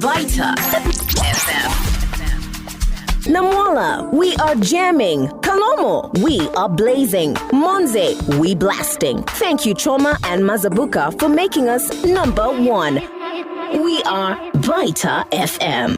Byta FM. Namwala, we are jamming. Kalomo, we are blazing. Monze, we blasting. Thank you, Choma and Mazabuka, for making us number one. We are Byta FM.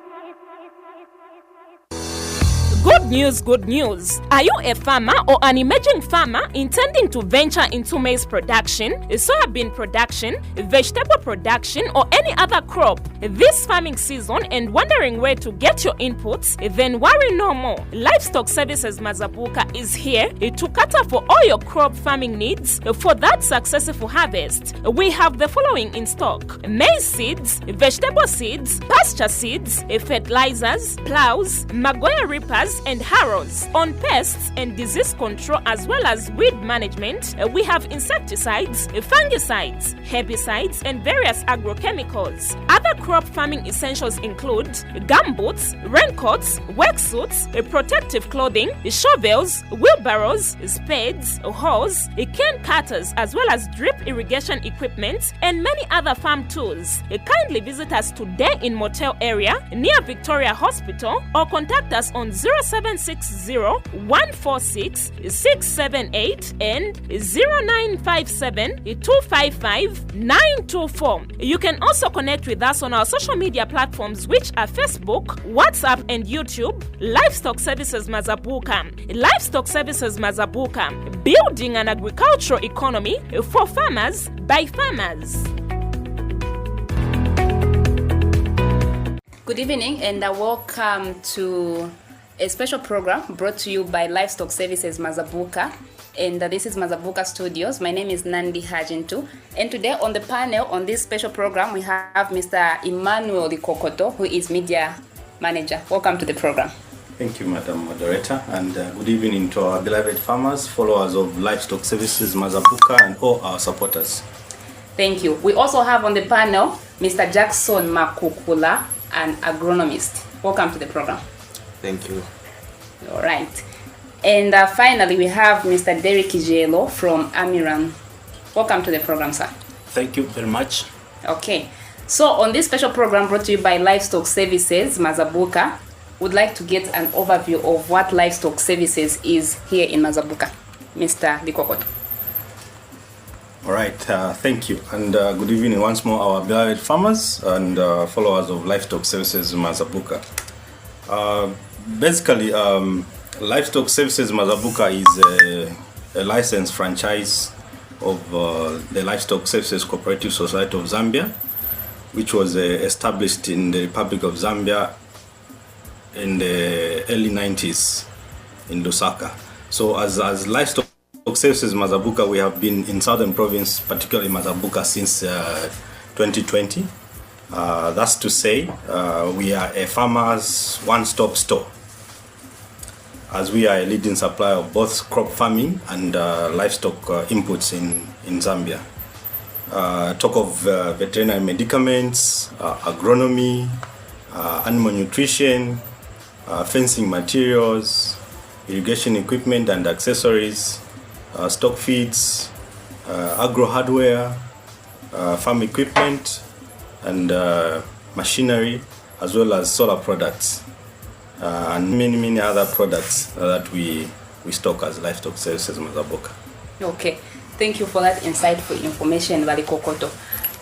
Good news. Are you a farmer or an emerging farmer intending to venture into maize production, soybean production, vegetable production, or any other crop this farming season and wondering where to get your inputs? Then worry no more. Livestock Services Mazabuka is here to cater for all your crop farming needs for that successful harvest. We have the following in stock: maize seeds, vegetable seeds, pasture seeds, fertilizers, plows, Magoya reapers, and harrows. On pests and disease control as well as weed management, we have insecticides, fungicides, herbicides, and various agrochemicals. Other crop farming essentials include gumboots, raincoats, work suits, protective clothing, shovels, wheelbarrows, spades, hoes, cane cutters, as well as drip irrigation equipment, and many other farm tools. Kindly visit us today in Motel area near Victoria Hospital or contact us on 0760-146-678 and 0957-255-924. You can also connect with us on our social media platforms, which are Facebook, WhatsApp, and YouTube. Livestock Services Mazabuka. Livestock Services Mazabuka, building an agricultural economy for farmers by farmers. Good evening and welcome to a special program brought to you by Livestock Services Mazabuka, and this is Mazabuka Studios. My name is Nandi Hajintu, and today on the panel on this special program we have Mr. Emmanuel Likokoto, who is Media Manager. Welcome to the program. Thank you, Madam Moderator, and good evening to our beloved farmers, followers of Livestock Services Mazabuka, and all our supporters. Thank you. We also have on the panel Mr. Jackson Makukula, an agronomist. Welcome to the program. Thank you. All right. And finally, we have Mr. Derek Ijelo from Amiran. Welcome to the program, sir. Thank you very much. Okay. So on this special program brought to you by Livestock Services Mazabuka, would like to get an overview of what Livestock Services is here in Mazabuka. Mr. Likokoto. All right, thank you, and good evening once more, our beloved farmers and followers of Livestock Services Mazabuka. Basically, Livestock Services Mazabuka is a licensed franchise of the Livestock Services Cooperative Society of Zambia, which was established in the Republic of Zambia in the early 90s in Lusaka. So as Livestock Services Mazabuka, we have been in Southern Province, particularly Mazabuka, since 2020. That's to say, we are a farmer's one-stop store, as we are a leading supplier of both crop farming and livestock inputs in Zambia. Talk of veterinary medicaments, agronomy, animal nutrition, fencing materials, irrigation equipment and accessories, stock feeds, agro hardware, farm equipment, and machinery, as well as solar products, and many other products that we stock as Livestock Services Mazabuka. Okay, thank you for that insightful information, Vali Kokoto.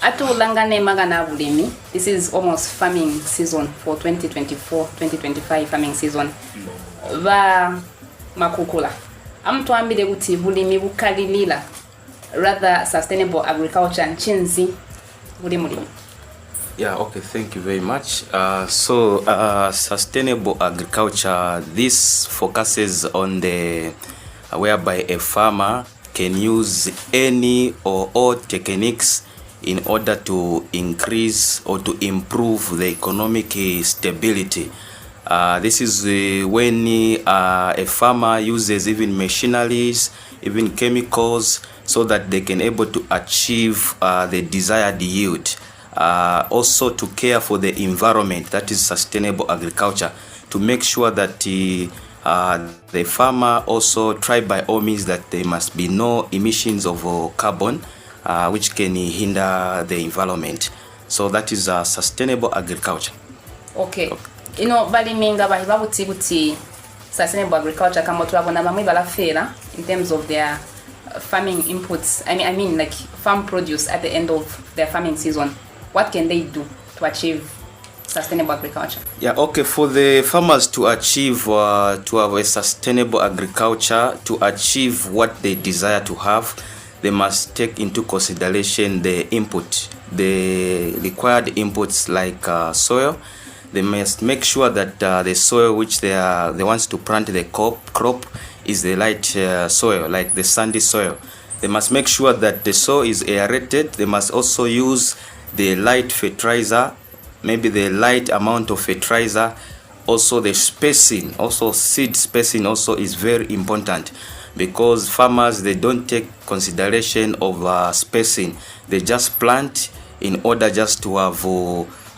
Atulangane magana bulimi. This is almost farming season for 2024-2025 farming season. Va makukula. Amtuambile kuti bulimi bukalilila, rather sustainable agriculture nchinzi bulimulimi. Yeah, okay, thank you very much. Sustainable agriculture, this focuses on the whereby a farmer can use any or all techniques in order to increase or to improve the economic stability. This is when a farmer uses even machineries, even chemicals, so that they can able to achieve the desired yield. Also to care for the environment, that is sustainable agriculture, to make sure that the farmer also try by all means that there must be no emissions of carbon, which can hinder the environment. So that is sustainable agriculture. Okay. Baliminga bahibabuti buti sustainable agriculture kama tulabona bamwe balafera in terms of their farming inputs. I mean like farm produce at the end of their farming season. What can they do to achieve sustainable agriculture? Yeah, okay, for the farmers to achieve to have a sustainable agriculture, to achieve what they desire to have, they must take into consideration the required inputs like soil. They must make sure that the soil which they want to plant the crop is the light soil, like the sandy soil. They must make sure that the soil is aerated. They must also use the light fertilizer, maybe the light amount of fertilizer. Also the spacing, also seed spacing also is very important, because farmers, they don't take consideration of spacing. They just plant in order just to have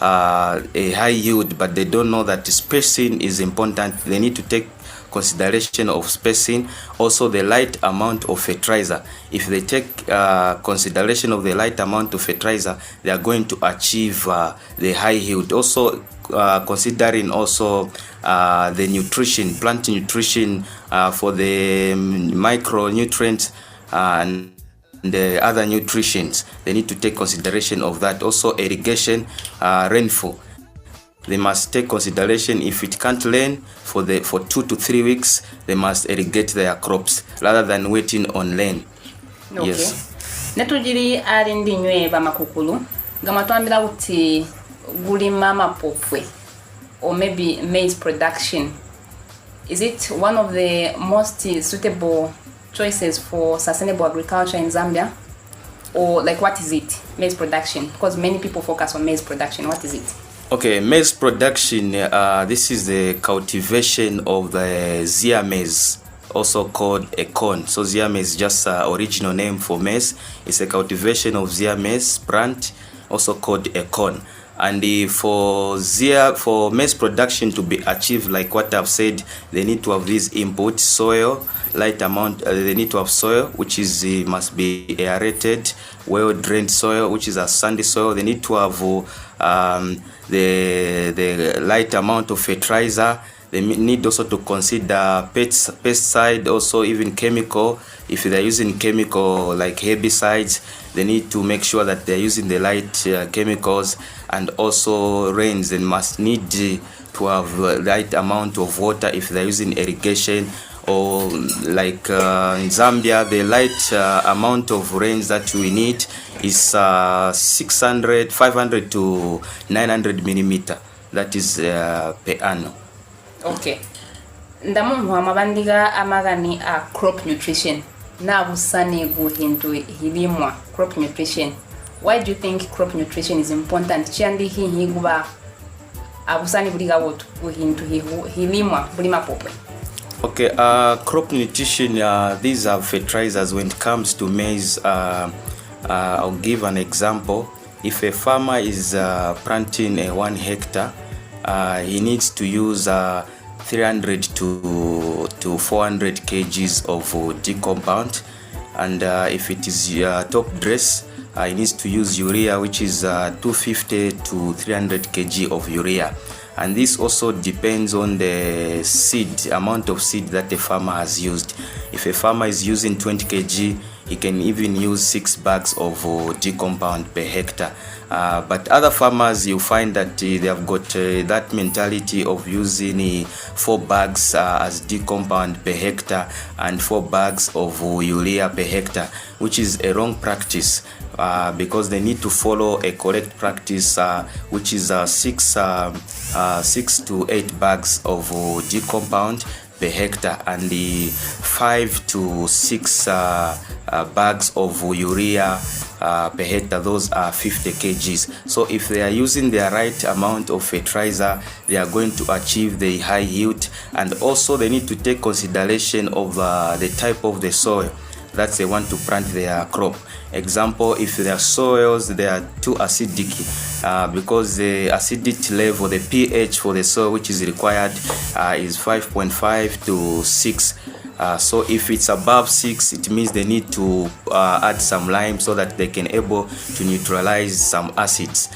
a high yield, but they don't know that spacing is important. They need to take consideration of spacing, also the light amount of fertilizer. If they take consideration of the light amount of fertilizer, they are going to achieve the high yield. Also considering also the nutrition, plant nutrition for the micronutrients and the other nutrients, they need to take consideration of that. Also irrigation, rainfall, they must take consideration. If it can't rain for 2 to 3 weeks, they must irrigate their crops rather than waiting on rain. Okay. Yes. Netujiri arindi nywe bamakukulu gamatwambira uti gulima mapopwe or maybe maize production. Is it one of the most suitable choices for sustainable agriculture in Zambia? Or like what is it, maize production? Because many people focus on maize production. What is it? Okay, maize production, this is the cultivation of the Zea maize, also called a corn. So Zea maize is just original name for maize. It's a cultivation of Zea maize plant, also called a corn. And for maize production to be achieved, like what I've said, they need to have these inputs: soil, light amount. They need to have soil, which is must be aerated, well drained soil, which is a sandy soil. They need to have the light amount of fertilizer. They need also to consider pesticide, also even chemical. If they're using chemical like herbicides, they need to make sure that they're using the light chemicals. And also rains, they must need to have the right amount of water if they're using irrigation. Or like in Zambia, the light amount of rains that we need is 500 to 900 millimeter. That is per annum. Okay. Ndamuntu amabandiga amagani a crop nutrition. Na busani guhindu hilimwa crop nutrition. Why do you think crop nutrition is important? Chiandi higuba abusani buliga wotu guhindu hilimwa bulima popwe. Okay, crop nutrition, these are fertilizers. When it comes to maize, I'll give an example. If a farmer is planting 1 hectare, he needs to use 300 to 400 kgs of D compound. And if it is top dress, he needs to use urea, which is 250 to 300 kg of urea. And this also depends on the seed, amount of seed that the farmer has used. If a farmer is using 20 kg, he can even use 6 bags of D compound per hectare. But other farmers, you find that they have got that mentality of using 4 bags as D compound per hectare and 4 bags of urea per hectare, which is a wrong practice. Because they need to follow a correct practice, which is 6 to 8 bags of D compound per hectare and the 5 to 6 bags of urea per hectare. Those are 50 kgs. So if they are using the right amount of fertilizer, they are going to achieve the high yield. And also they need to take consideration of the type of the soil that they want to plant their crop. Example, if their soils they are too acidic, because the acidity level, the pH for the soil which is required is 5.5 to 6. So if it's above 6, it means they need to add some lime so that they can able to neutralize some acids.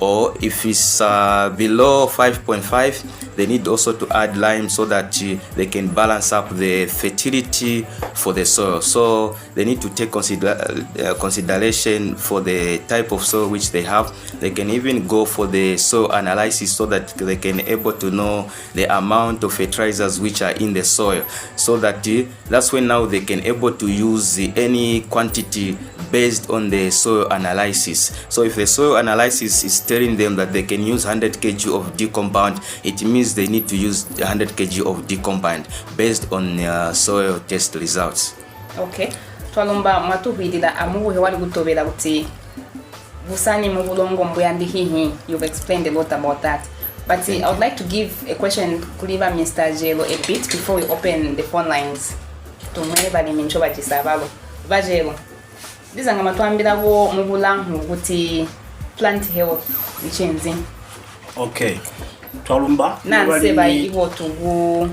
or if it's below 5.5, they need also to add lime so that they can balance up the fertility for the soil. So they need to take consideration for the type of soil which they have. They can even go for the soil analysis so that they can able to know the amount of fertilizers which are in the soil, so that that's when now they can able to use any quantity based on the soil analysis. So if the soil analysis is telling them that they can use 100 kg of D-compound, it means they need to use 100 kg of D-compound based on soil test results. Okay. Twalumba matuhidira amuwe wali gutobera buti busani mu bulongo mbuyandi hihi. You've explained a lot about that. But I would like to give a question to Mr. Jelo a bit before we open the phone lines. Tumwebali minchoba chisabalo. Bajelo. Bizanga matwambirawo mu bulangu buti plant health ichenzi. Okay. Twalumba nanseba iwo tugu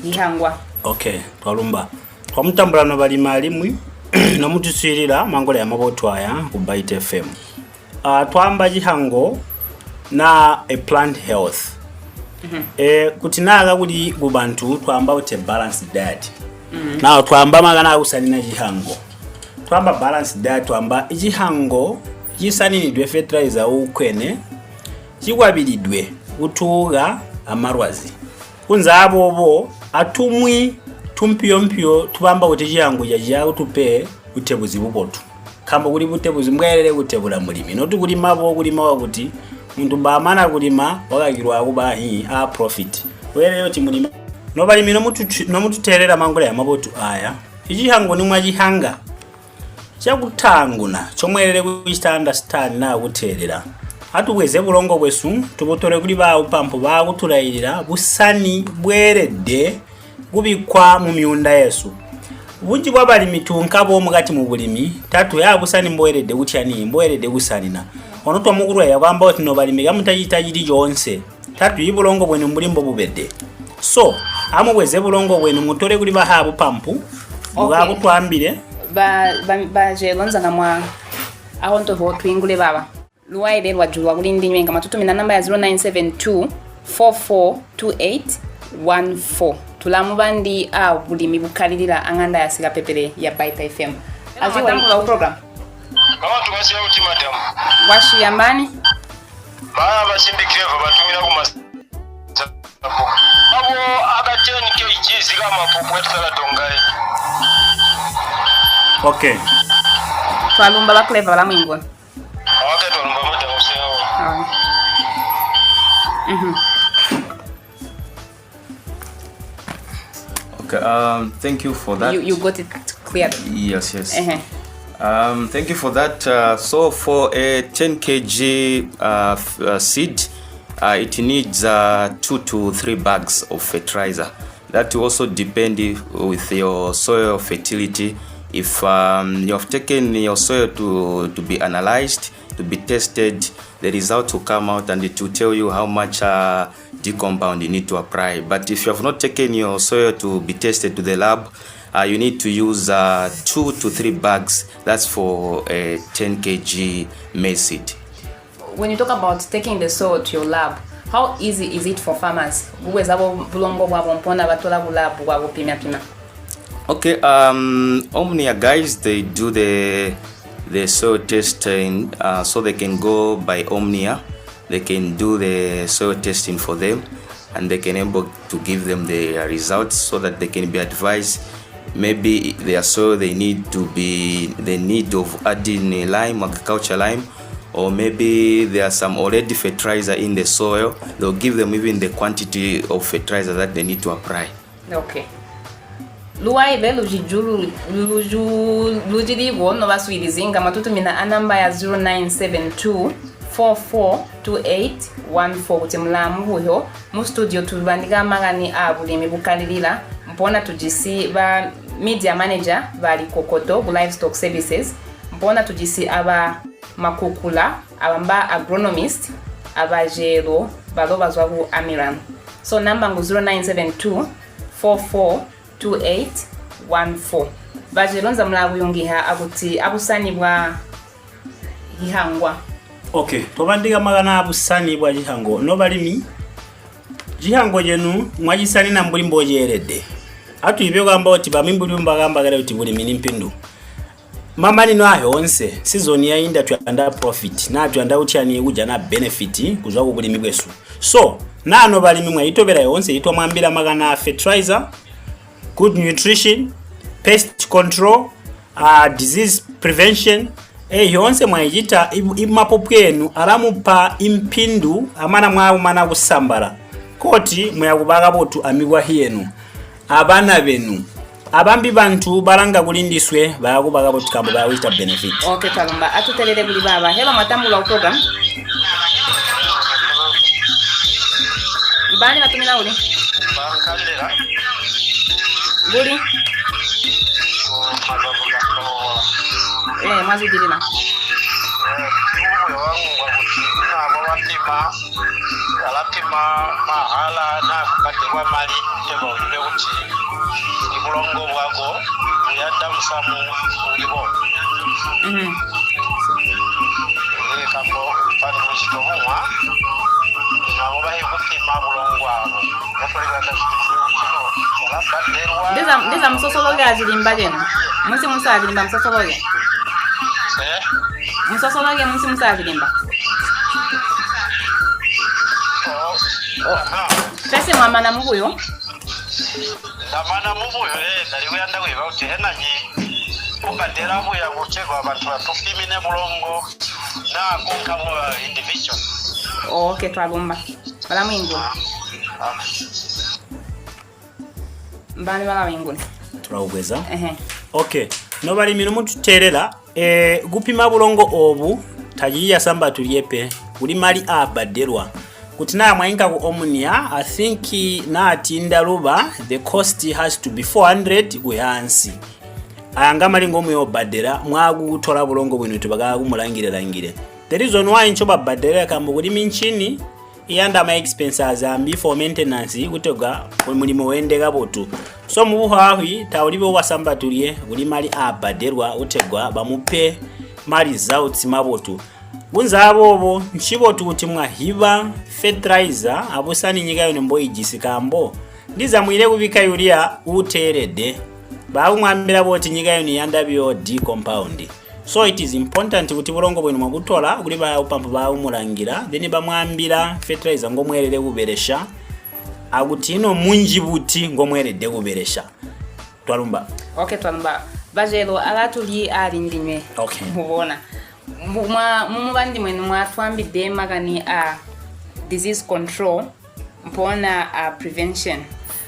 ihangwa. Okay, twalumba. Twamutambula no bali malimu no mutusirira mangole ya mabotwaya ku Byta FM. Twamba jihango na a plant health. Kutinaga kuli gubantu twamba ute balanced diet. Now twamba magana usanina jihango. Twamba balanced diet twamba ijihango jisani dwe fertilizer ukwene jigwabilidwe utuga amarwazi kunza abo atumwi tumpiyompyo tubamba utejihango jaja utupe utebuzi bubotu kamba kuli butebuzi mbwerere utebula mulimi no tukulima bo kulima kuti muntu bamana kulima wakagirwa kubahi a profit were yoti mulima no bali mino mututerera mangole ya mabotu aya ijihango ni mwajihanga chakutanguna chomwerere kuista understand na kuterera atuweze bulongo bwesu tubotore kuli ba upampo ba kutulayirira busani bwerede gubikwa mu myunda yesu bunji bwabali mitunka bo mugati mu bulimi tatu ya busani mbwerede utyani mbwerede gusanina ono twamukurwa yabamba oti no bali migamutayitayiri jonse tatu ibulongo bwenu mulimbo bubedde so amubweze bulongo bwenu mutore kuli ba habu pampu bwa kutwambire ba jelonza ngamwa ahonto ho twingule baba luwaide lwajulwa kulindi nyenga matutumina namba ya 0972 442814 tulamu bandi bulimi bukalirira anganda ya siga pepere ya Byta FM azi wa program abantu basiya uti madam washi yambani baba basindikire batumira ku abo agateni kg siga mapupu etala tongai. Okay. Twalumba ba clever bala mwingo. Okay, twalumba madam useo. Okay, thank you for that. You got it clear. Yes. Thank you for that. So for a 10 kg seed, it needs 2 to 3 bags of fertilizer. That will also depend with your soil fertility. If you have taken your soil to be analyzed, to be tested, the result will come out and it will tell you how much D-compound you need to apply. But if you have not taken your soil to be tested to the lab, you need to use 2 to 3 bags. That's for a 10 kg maize seed. When you talk about taking the soil to your lab, how easy is it for farmers? Okay, Omnia guys, they do the soil testing, so they can go by Omnia. They can do the soil testing for them, and they can able to give them the results so that they can be advised. Maybe their soil they need of adding a lime, agricultural lime, or maybe there are some already fertilizer in the soil. They'll give them even the quantity of fertilizer that they need to apply. Okay. Luwaide lujirigo no baswirizinga matutumina anamba ya 0972 442814 kuti mulamu huyo mu studio tubandika magani bulimi bukalirira mpona tujisi ba media manager bali kokoto bu livestock services mpona tujisi aba makukula abamba agronomist abajero balobazwa ku Amiran. So number 0972 442814 bajelonza mlabu yongiha abuti abusani bwa hihangwa. Okay, tobandika magana abusani bwa jihango no balimi jihango jenu mwajisani na mbulimbo jerede atu ibyo gamba oti bamimbuli mbagamba gale oti buli minimpindu mamani no ayo onse season ya inda twanda profit na twanda utyani uja na benefit kuzwa kubulimi bwesu so nano balimi mwayitobera yonse yitwa mwambira magana fertilizer, good nutrition, pest control, disease prevention yonse mwayita imapopwenu aramupa impindu amana mwawo mana kusambala koti mwakubaga botu amigwa hiyenu abana benu abambi bantu balanga kulindiswe bayakubaga botu kambo bayita benefit. Okay Kalumba atutelele buli baba hello matambula program bani batumina uli bakandera buli mazi dilina alatima mahala na kukatirwa mali tebo ule uchi ibulongo bwago yanda musamu ulibo kambo pano mujitomuwa nabo bahe kutima bulongo abo Ndiza msosologe azilimba jenu musi musa azilimba msosologe msosologe musi musa azilimba Pese mama na mubuyo ndamana mubuyo ndaliwe yanda kwiba uti henanyi ukadera buya kuchekwa abantu batupimine bulongo na kunkabo individual. Okay twalumba bala mwingo mbani bala mwingo turawugweza okay no bali minu mututerera gupima bulongo obu tajiya samba tuliepe uli mali abaderwa kuti na mwinga ku omnia I think na atinda ruba the cost has to be 400 kuyansi ayanga malingo mu badera mwagu gutola bulongo bwino tubaga kumulangire the reason why nchoba badera kambo kuli minchini iyanda ma expenses ambi for maintenance kutoga mulimo wende gabotu so mubuho ahi tawulibo wasamba tulie kuli mali abaderwa utegwa bamupe mali zauti mabotu bunza abobo nchibotu kuti mwahiba fertilizer abusani nyigayo nembo ijisikambo ndiza mwire kubika yuria uterede baumwambira boti nyigayo ni yandabyo D compound so it is important kuti bulongo bwenu mwakutola kuli ba upampa baumulangira then bamwambira fertilizer ngomwerere kuberesha akuti ino munji buti ngomwerede kuberesha twalumba okay twalumba bajelo alatuli alindime okay mubona mumubandi mwenu mwatwambide magani disease control mpona prevention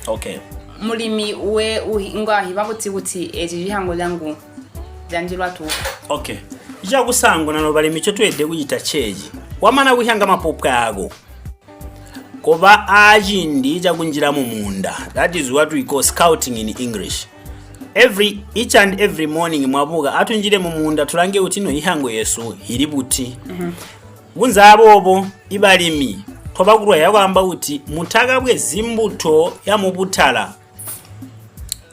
okay mulimi we ingwa hibabuti buti ejihango langu janjirwa tu okay ija kusango nano bali micho twede kuyita cheji wamana kuhanga mapopka yago koba ajindi ija kunjira mu munda that is what we call scouting in English each and every morning mwabuga atunjire mu munda tulange utino ihango yesu hiributi bunza abobo ibalimi tobagurwa yakwamba uti mutaga bwe zimbuto ya mubutala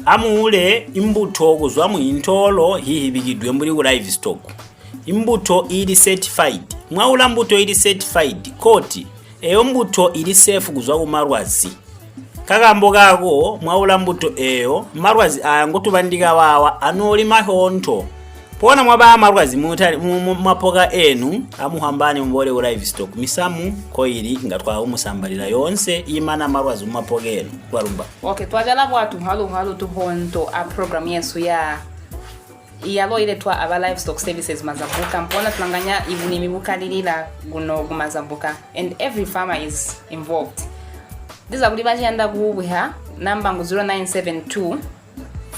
amuule imbuto kuzwa mu intolo hihibigidwe muri livestock imbuto ili certified mwaula mbuto ili certified koti eyo mbuto ili safe kuzwa ku marwazi kagambo gago mwaula mbuto eyo marwazi ayango tubandika wawa anoli mahonto pona mwaba marwazi mutali mapoga enu amuhambani mbole livestock misamu koiri ngatwa umusambalira yonse imana marwazi mapoga enu kwarumba okay twajala bwatu halu tuhonto a program yesu ya iyalo ile twa aba livestock services mazabuka mpona tulanganya ibuni mibukalilila guno gumazabuka and every farmer is involved. Ndiza kuli bajenda kubuha namba 0972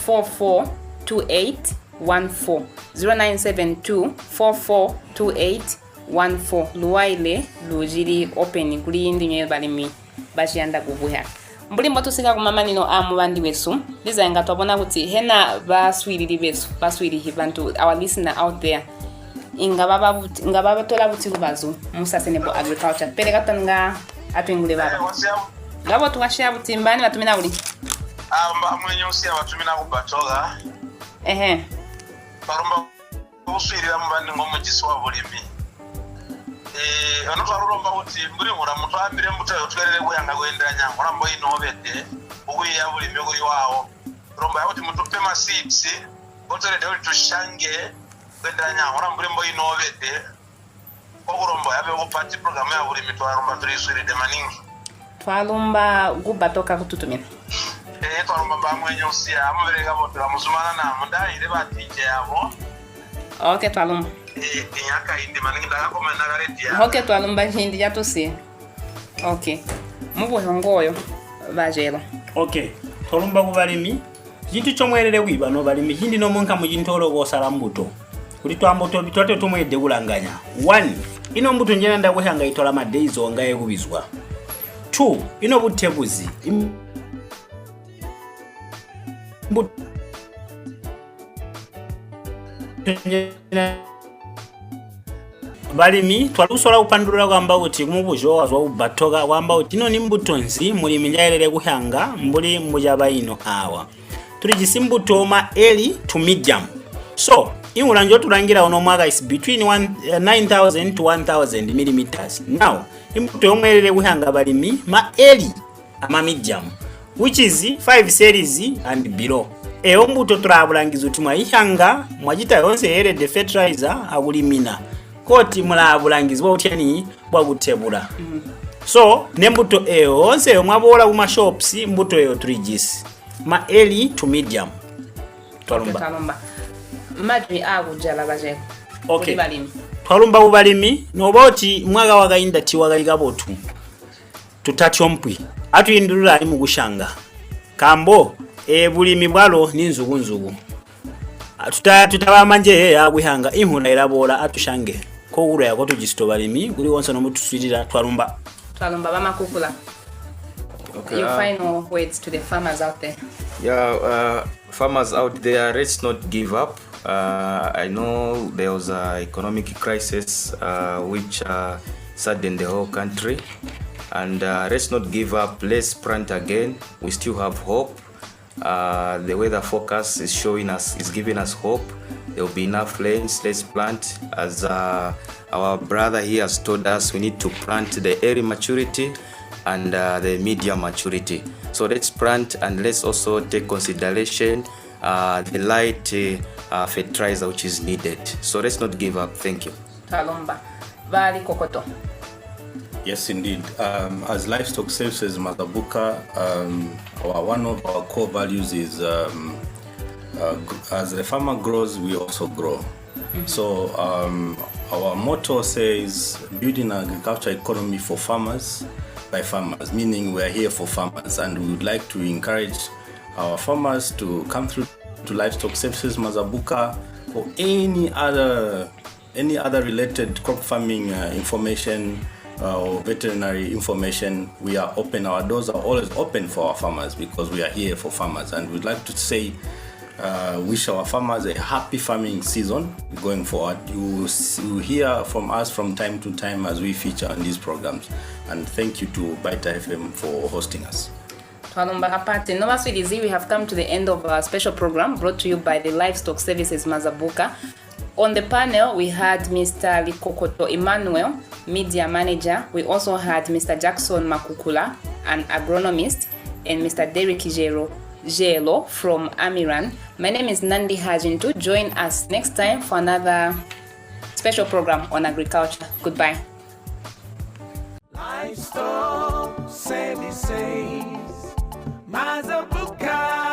442814 0972 442814 luwaile lujiri open kuli ndinye balimi bajenda kubuha mbulimbo tusika kumamanino amubandi wesu ndiza nga twabona kuti hena baswiriri besu baswirihi bantu our listener out there ingababa tola buti kubazu mu sustainable agriculture pereka tanga atwengule baba ngabo tukashia butimbani batumina uli mwenye usia batumina kubatoga barumba uswirira mubandi ngomu giswa bulimi ano twarulomba kuti mburi mura mutu ambire mutayo twerere kuyanga kuendera nyango rambo inovete ukuya bulimi kuri wawo romba yakuti mutupe ma seeds otorede kuti tushange kuendera nyango rambure mbo inovete okuromba yabe kupati program ya bulimi twaromba tuliswiride maningi twalomba gubatoka kututumira twaromba bamwenye usiya amubereka bote bamusumana namo ndayire batije yabo okay twalomba inyaka indi maningi ndakakoma nagareti okay twalomba hindi yatusi okay mubuhongoyo bajero okay tolumba ku balimi kintu kyomwerere kwiba no balimi hindi no monka mu kintolo gosala mbuto kuli twambuto bitote tumwedde kulanganya 1 ino mbuto njena ndakwehanga itola madays ongaye kubizwa 2 ino butebuzi balimi twalusola kupandulira kwamba kuti mubujo wazwa ubatoka kwamba kuti ino ni mbuto nzi muli minjaelele kuhanga mbuli mujaba ino awa tuli jisimbuto ma early to medium so ingula njo tulangira ono mwaka is between 9,000 to 1,000 millimeters now imbuto yomwelele kuhanga balimi ma early ama medium which is 5 series and below eyo mbuto tulabulangiza kuti mwayihanga mwajita yonse yerede fertilizer akulimina koti mulabulangizibwa utyani bwakutebula so nembuto eyo onse eyo mwabola kuma shops mbuto eyo 3Gs ma early to medium twalomba madri akujala bajero okay twalumba kubalimi noboti mwaka wakainda tiwakalika botu tutatyompwi atuyindulula ali mukushanga kambo bulimi bwalo ninzukunzuku tutabamanje yakwihanga imhuna irabola atushange ko kula yako tujisto balimi kuli wonse no mutuswirira twalumba bamakukula okay your final words to the farmers out there farmers out there, let's not give up. I know there was an economic crisis which saddened the whole country, and let's not give up. Let's plant again. We still have hope. The weather forecast is giving us hope. There will be enough rains. Let's plant. As our brother here has told us, we need to plant the early maturity and the medium maturity. So let's plant, and let's also take consideration the light fertilizer which is needed. So let's not give up. Thank you. Talomba Vali Kokoto. Yes, indeed. As Livestock Services Mazabuka, one of our core values is as the farmer grows, we also grow. So our motto says building an agriculture economy for farmers by farmers, meaning we're here for farmers, and we would like to encourage our farmers to come through to Livestock Services Mazabuka for any other related crop farming information or veterinary information. We are open. Our doors are always open for our farmers because we are here for farmers, and we'd like to say wish our farmers a happy farming season going forward. You hear from us from time to time as we feature on these programs, and thank you to Byta FM for hosting us. We have come to the end of our special program brought to you by the Livestock Services Mazabuka. On the panel, we had Mr. Likokoto Emmanuel, Media Manager. We also had Mr. Jackson Makukula, an agronomist, and Mr. Derek Jelo from Amiran. My name is Nandi Hajintu. Join us next time for another special program on agriculture. Goodbye. Livestock Services Mazabuka.